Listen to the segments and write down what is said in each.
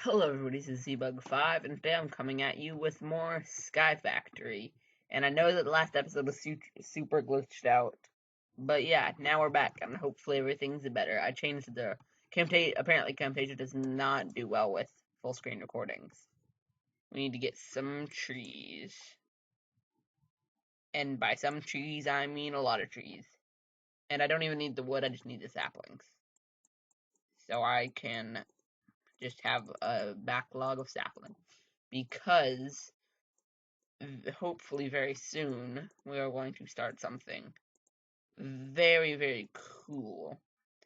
Hello everybody, this is Zbug5, and today I'm coming at you with more Skyfactory. And I know that the last episode was super glitched out, but yeah, now we're back, and hopefully everything's better. I changed the apparently Camtasia does not do well with full screen recordings. We need to get some trees. And by some trees, I mean a lot of trees. And I don't even need the wood, I just need the saplings. So I can just have a backlog of saplings. Because hopefully very soon we are going to start something very, very cool.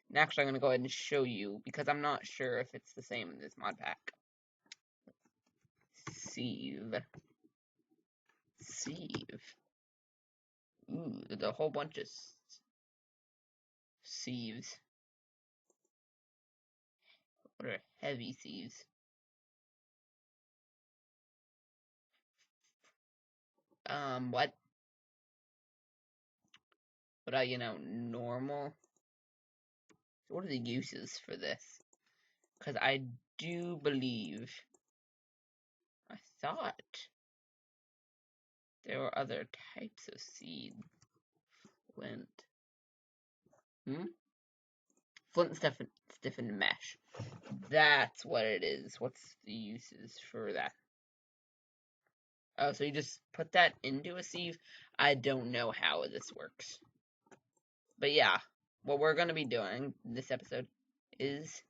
And actually, I'm going to go ahead and show you because I'm not sure if it's the same in this mod pack. Sieve. Ooh, there's a whole bunch of sieves. What are heavy sieves? What? What are, normal? What are the uses for this? Because I do believe I thought there were other types of seed. Flint. Flint and stiffened mesh. That's what it is. What's the uses for that? Oh, so you just put that into a sieve? I don't know how this works. But yeah, what we're going to be doing this episode is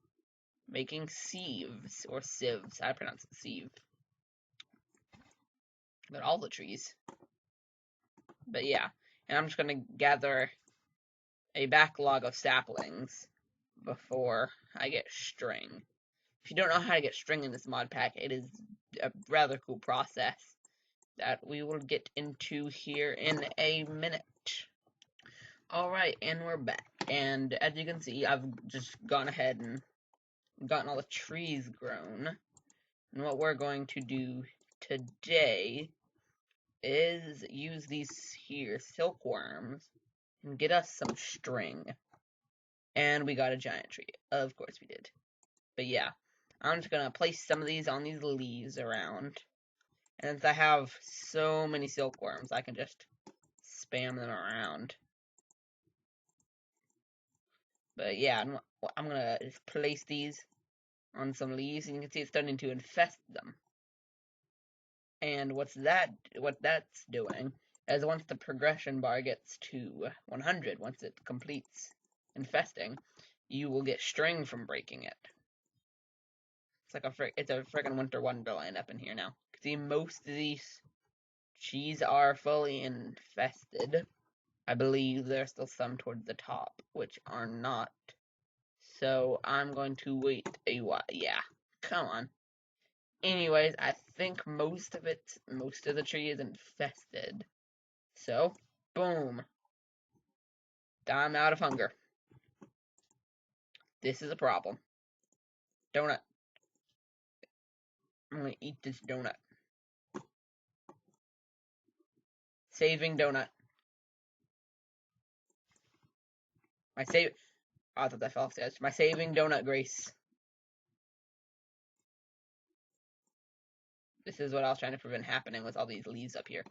making sieves, or sieves. I pronounce it sieve. But all the trees. But yeah, and I'm just going to gather a backlog of saplings before I get string. If you don't know how to get string in this mod pack, it is a rather cool process that we will get into here in a minute. Alright, and we're back. And as you can see, I've just gone ahead and gotten all the trees grown. And what we're going to do today is use these here silkworms and get us some string. And we got a giant tree. Of course we did. But yeah, I'm just gonna place some of these on these leaves around. And since I have so many silkworms, I can just spam them around. But yeah, I'm gonna just place these on some leaves, and you can see it's starting to infest them. And what that's doing is once the progression bar gets to 100, once it completes infesting, you will get string from breaking it. It's a freaking winter wonderland up in here now. See, most of these trees are fully infested. I believe there's still some towards the top, which are not. So I'm going to wait a while. Yeah, come on. Anyways, I think most of the tree is infested. So, boom. I'm out of hunger. This is a problem. Donut. I'm gonna eat this donut. Saving donut. I thought that fell off the edge. My saving donut grace. This is what I was trying to prevent happening with all these leaves up here.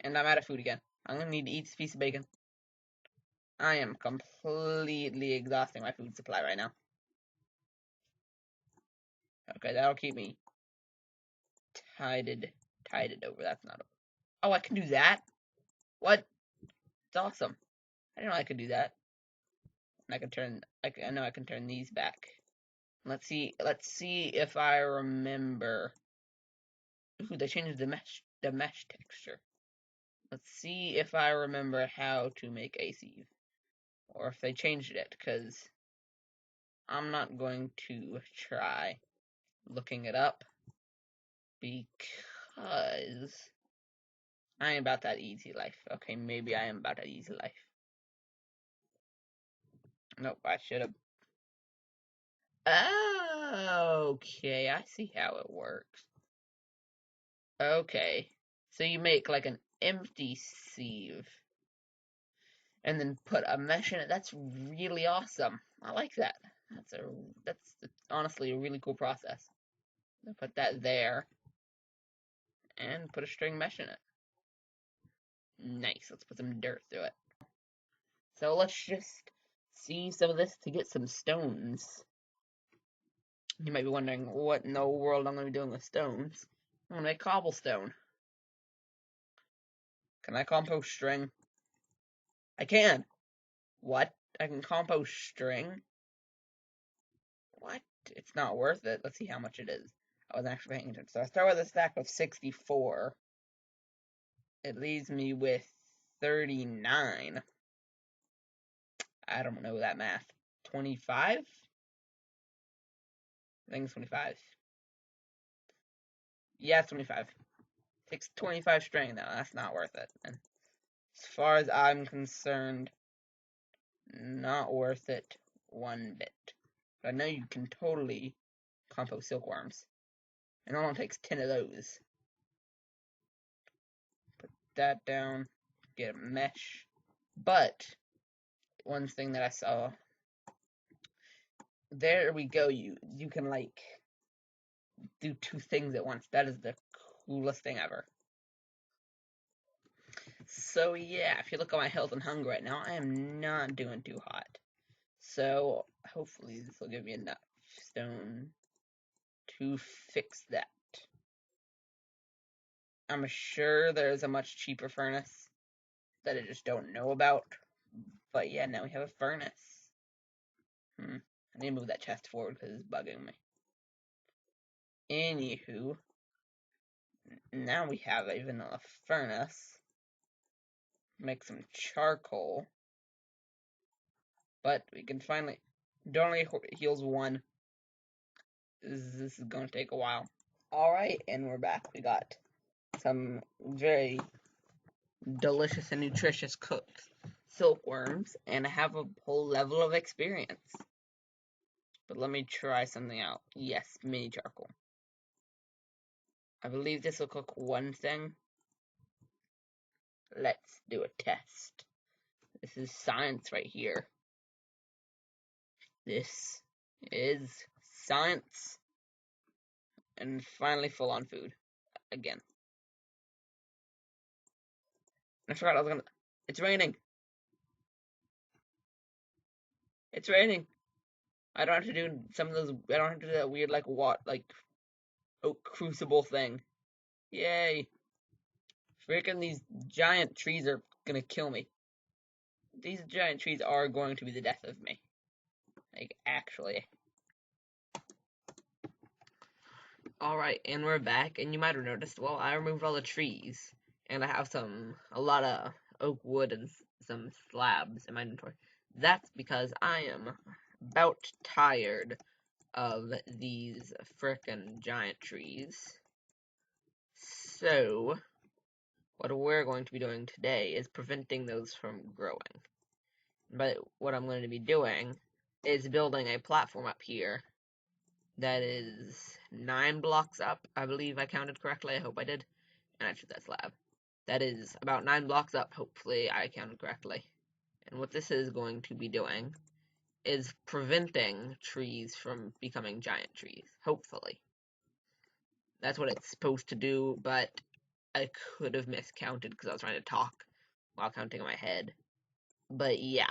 And I'm out of food again. I'm gonna need to eat this piece of bacon. I am completely exhausting my food supply right now. Okay, that'll keep me tided over. That's not. Oh, I can do that? What? It's awesome. I didn't know I could do that. And I know I can turn these back. Let's see if I remember. Ooh, they changed the mesh texture. Let's see if I remember how to make a sieve. Or if they changed it, because I'm not going to try looking it up. Because I ain't about that easy life. Okay, maybe I am about that easy life. Nope, I should have. Okay, I see how it works. Okay, so you make like an empty sieve and then put a mesh in it. That's really awesome. I like that. That's honestly a really cool process. Put that there. And put a string mesh in it. Nice. Let's put some dirt through it. So let's just see some of this to get some stones. You might be wondering what in the world I'm going to be doing with stones. I'm going to make cobblestone. Can I compost string? I can. What? I can compost string? What? It's not worth it. Let's see how much it is. I wasn't actually paying attention. So I start with a stack of 64. It leaves me with 39. I don't know that math. 25? I think it's 25. Yeah, it's 25. Takes 25 string though. That's not worth it. And as far as I'm concerned, not worth it one bit. But I know you can totally compost silkworms. It only takes 10 of those. Put that down. Get a mesh. But one thing that I saw. There we go. You can like do two things at once. That is the coolest thing ever. So yeah, if you look at my health and hunger right now, I am not doing too hot. So hopefully this will give me enough stone to fix that. I'm sure there's a much cheaper furnace that I just don't know about. But yeah, now we have a furnace. I need to move that chest forward because it's bugging me. Anywho, now we have a vanilla furnace. Make some charcoal. But we can finally... It only heals one. This is going to take a while. Alright, and we're back. We got some very delicious and nutritious cooked silkworms, and I have a whole level of experience. But let me try something out. Yes, mini charcoal. I believe this will cook one thing. Let's do a test. This is science right here. This is science. And finally full on food. Again. I forgot I was gonna... It's raining. It's raining. I don't have to do some of those... I don't have to do that weird, like, oak crucible thing. Yay. Freaking these giant trees are gonna kill me. These giant trees are going to be the death of me. Like, actually. Alright, and we're back, and you might have noticed, well, I removed all the trees, and I have a lot of oak wood and some slabs in my inventory. That's because I am about tired of these frickin' giant trees. So, what we're going to be doing today is preventing those from growing. But what I'm going to be doing is building a platform up here that is 9 blocks up. I believe I counted correctly. I hope I did. And actually, that's slab. That is about 9 blocks up. Hopefully, I counted correctly. And what this is going to be doing is preventing trees from becoming giant trees. Hopefully. That's what it's supposed to do, but I could have miscounted because I was trying to talk while counting in my head. But yeah,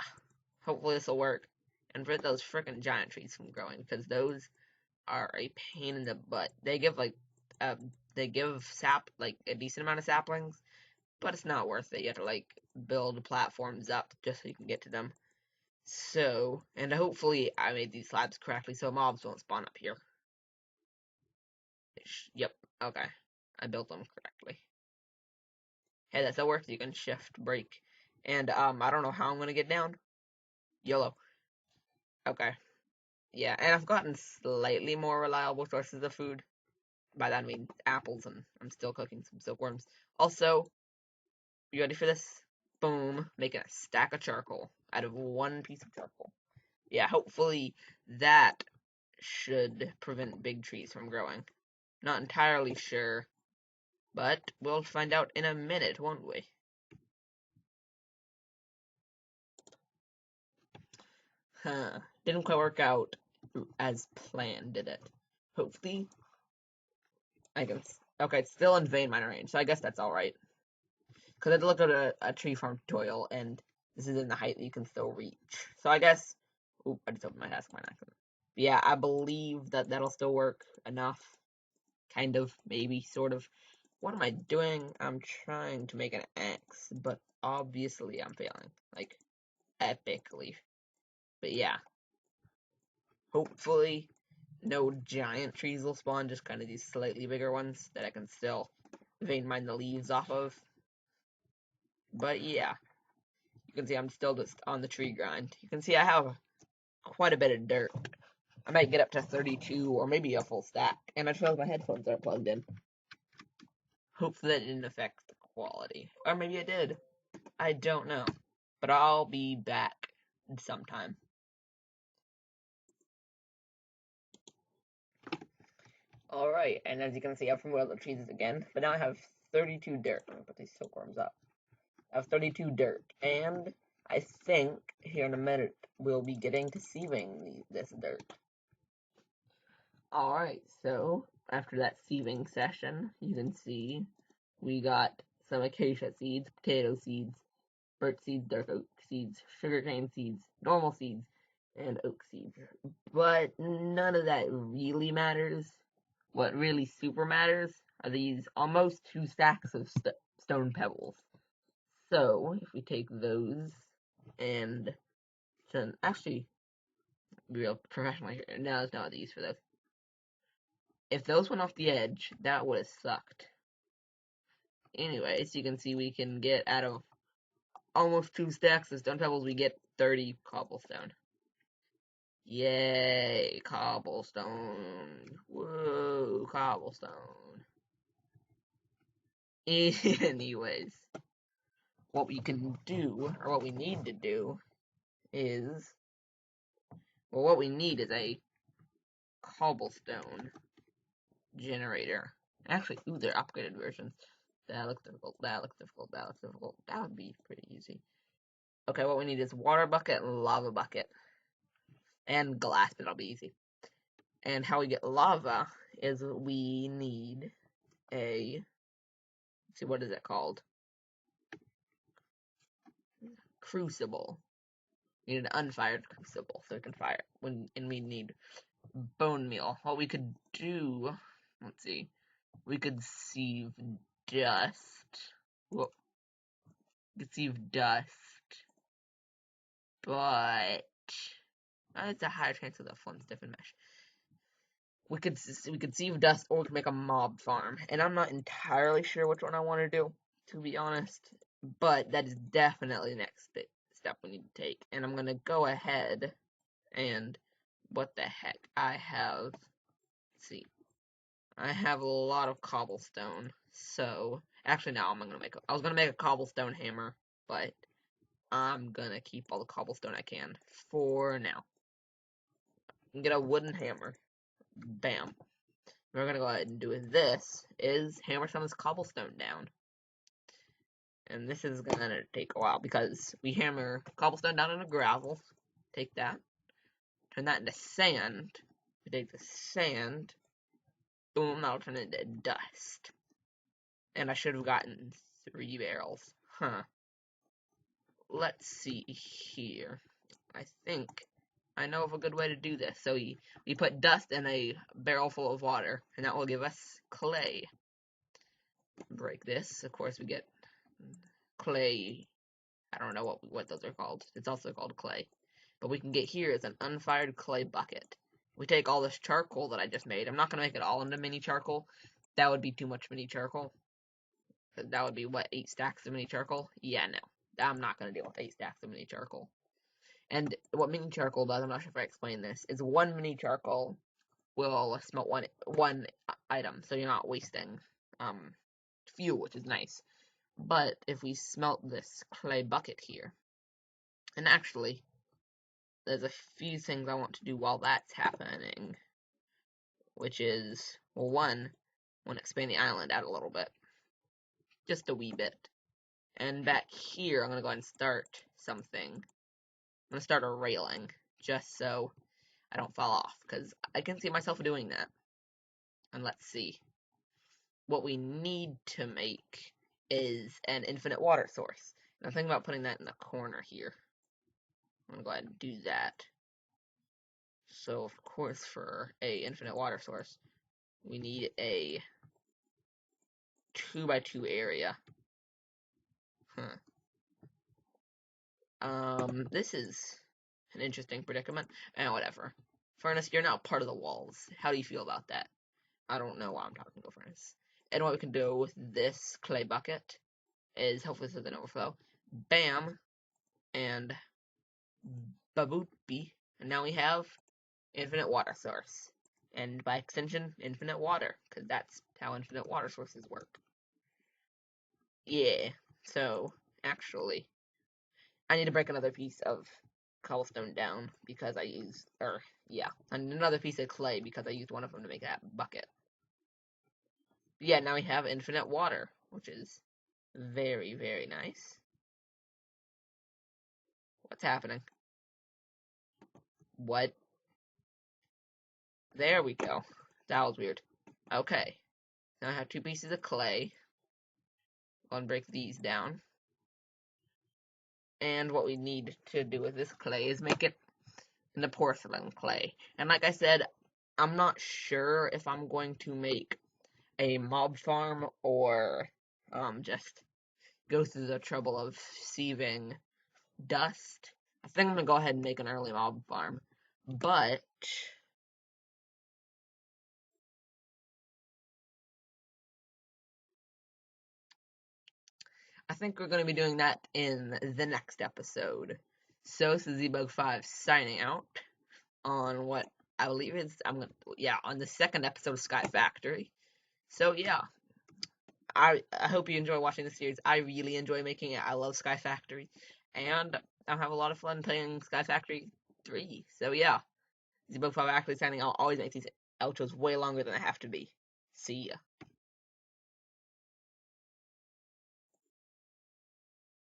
hopefully this will work and prevent those frickin' giant trees from growing, because those are a pain in the butt. They give sap, like a decent amount of saplings, but it's not worth it. You have to like build platforms up just so you can get to them. So, and hopefully I made these slabs correctly so mobs won't spawn up here. Yep, okay. I built them correctly. Hey, that still works. You can shift break. And I don't know how I'm gonna get down. YOLO. Okay. Yeah, and I've gotten slightly more reliable sources of food. By that I mean apples, and I'm still cooking some silkworms. Also, you ready for this? Boom. Making a stack of charcoal out of one piece of charcoal. Yeah, hopefully that should prevent big trees from growing. Not entirely sure, but we'll find out in a minute, won't we? Huh. Didn't quite work out as planned, did it? Hopefully Okay, it's still in vein miner range, so I guess that's alright. Because I looked at a tree farm tutorial, and this is in the height that you can still reach. So I guess, oop, I just opened my task by accident. Yeah, I believe that that'll still work enough. Kind of, maybe, sort of. What am I doing? I'm trying to make an X, but obviously I'm failing. Like, epically. But yeah. Hopefully, no giant trees will spawn, just kind of these slightly bigger ones that I can still vein mine the leaves off of. But yeah. You can see I'm still just on the tree grind. You can see I have quite a bit of dirt. I might get up to 32 or maybe a full stack. And I just realized my headphones aren't plugged in. Hopefully that didn't affect the quality. Or maybe it did. I don't know. But I'll be back sometime. Alright, and as you can see, I've removed the trees again. But now I have 32 dirt. I'm gonna put these silkworms up. I have 32 dirt. And I think here in a minute we'll be getting to sieving this dirt. Alright, so after that sieving session, you can see we got some acacia seeds, potato seeds, birch seeds, dark oak seeds, sugarcane seeds, normal seeds, and oak seeds. But none of that really matters. What really super matters are these almost 2 stacks of stone pebbles. So, if we take those and actually, real professional here. No, there's not these for those. If those went off the edge, that would have sucked. Anyways, you can see we can get out of almost 2 stacks of stone pebbles, we get 30 cobblestone. Yay, cobblestone. Whoa, cobblestone. Anyways, what we can do, or what we need to do, is, well, what we need is a cobblestone generator. Actually, ooh, they're upgraded versions. That looks difficult, that looks difficult, that looks difficult. That would be pretty easy. Okay, what we need is water bucket and lava bucket. And glass, but that'll be easy. And how we get lava is we need a, let's see, what is it called? Crucible. We need an unfired crucible so we can fire it. And we need bone meal. What we could do, let's see, we could sieve dust. Well, we could sieve dust, but it's a higher chance of the flint stiff and mesh. We could sieve dust, or we could make a mob farm, and I'm not entirely sure which one I want to do, to be honest. But that is definitely the next step we need to take, and I'm gonna go ahead and what the heck I have. Let's see, I have a lot of cobblestone, so actually now I was gonna make a cobblestone hammer, but I'm gonna keep all the cobblestone I can for now. And get a wooden hammer. Bam. What we're gonna go ahead and do with this is hammer some of this cobblestone down. And this is gonna take a while because we hammer cobblestone down into gravel. Take that. Turn that into sand. We take the sand. Boom, that'll turn into dust. And I should have gotten 3 barrels. Huh. Let's see here. I think I know of a good way to do this. So we put dust in a barrel full of water, and that will give us clay. Break this. Of course, we get clay. I don't know what those are called. It's also called clay. But we can get here is an unfired clay bucket. We take all this charcoal that I just made. I'm not going to make it all into mini charcoal. That would be too much mini charcoal. That would be, what, 8 stacks of mini charcoal? Yeah, no. I'm not going to deal with 8 stacks of mini charcoal. And what mini charcoal does, I'm not sure if I explained this, is 1 mini charcoal will smelt one item, so you're not wasting fuel, which is nice. But if we smelt this clay bucket here, and actually, there's a few things I want to do while that's happening, which is, well, one, I want to expand the island out a little bit, just a wee bit. And back here, I'm going to go ahead and start something. I'm going to start a railing, just so I don't fall off, because I can see myself doing that. And let's see. what we need to make is an infinite water source. And I'm thinking about putting that in the corner here. I'm gonna go ahead and do that. So of course, for a infinite water source, we need a 2x2 area. This is an interesting predicament. Whatever. Furnace, you're now part of the walls. How do you feel about that? I don't know why I'm talking to Furnace. And what we can do with this clay bucket is hopefully this doesn't overflow. Bam, and baboopy. And now we have infinite water source. And by extension, infinite water, because that's how infinite water sources work. Yeah, so actually, I need to break another piece of cobblestone down because I used, and another piece of clay because I used one of them to make that bucket. Yeah, now we have infinite water, which is very, very nice. What's happening? What? There we go. That was weird. Okay. Now I have 2 pieces of clay. I'll break these down. And what we need to do with this clay is make it into porcelain clay. And like I said, I'm not sure if I'm going to make a mob farm or just go through the trouble of sieving dust. I think I'm gonna go ahead and make an early mob farm. But I think we're going to be doing that in the next episode. So this is Zbug5 signing out on what I believe is on the second episode of Skyfactory. So yeah, I hope you enjoy watching the series. I really enjoy making it. I love Skyfactory, and I have a lot of fun playing Skyfactory 3. So yeah, Zbug5 actually signing out. Always make these outros way longer than they have to be. See ya.